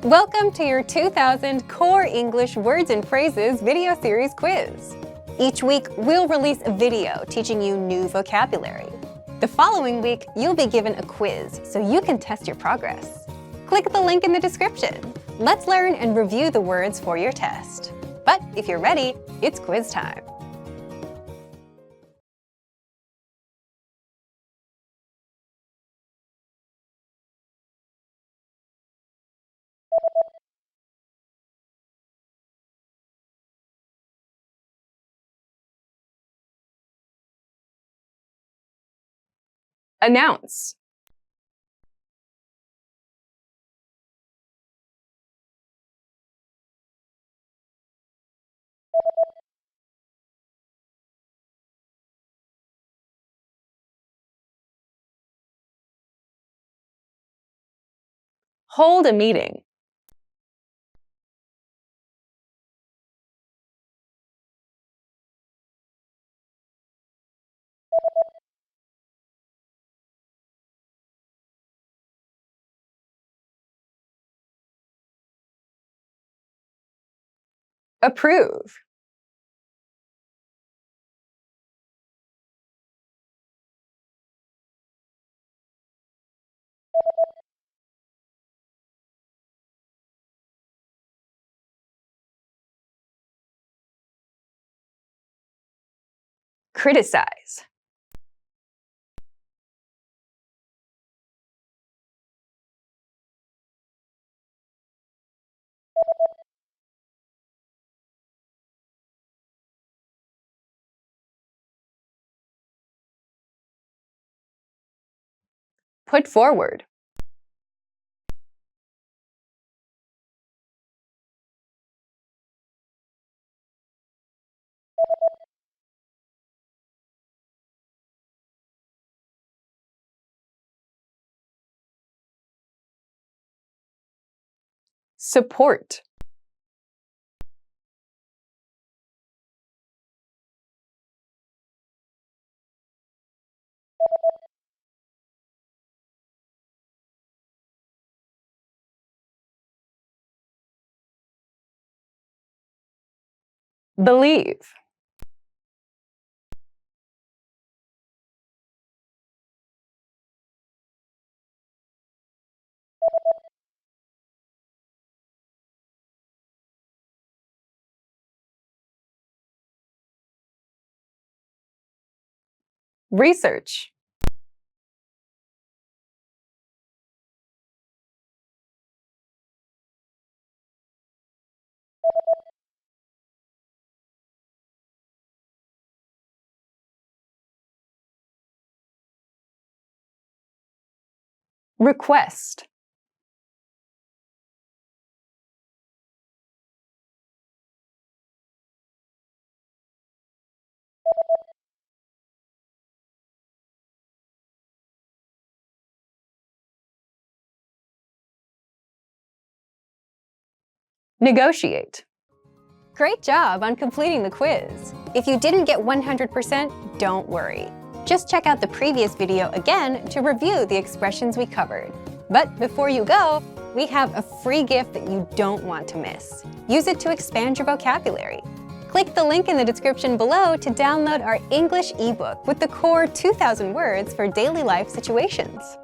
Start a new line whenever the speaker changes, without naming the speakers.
Welcome to your 2000 Core English Words and Phrases video series quiz. Each week, we'll release a video teaching you new vocabulary. The following week, you'll be given a quiz so you can test your progress. Click the link in the description. Let's learn and review the words for your test. But if you're ready, it's quiz time. Announce. Hold a meeting. Approve. Criticize. Put forward. Support. Believe. Research. Request. Negotiate. Great job on completing the quiz. If you didn't get 100%, don't worry. Just check out the previous video again to review the expressions we covered. But before you go, we have a free gift that you don't want to miss. Use it to expand your vocabulary. Click the link in the description below to download our English ebook with the core 2,000 words for daily life situations.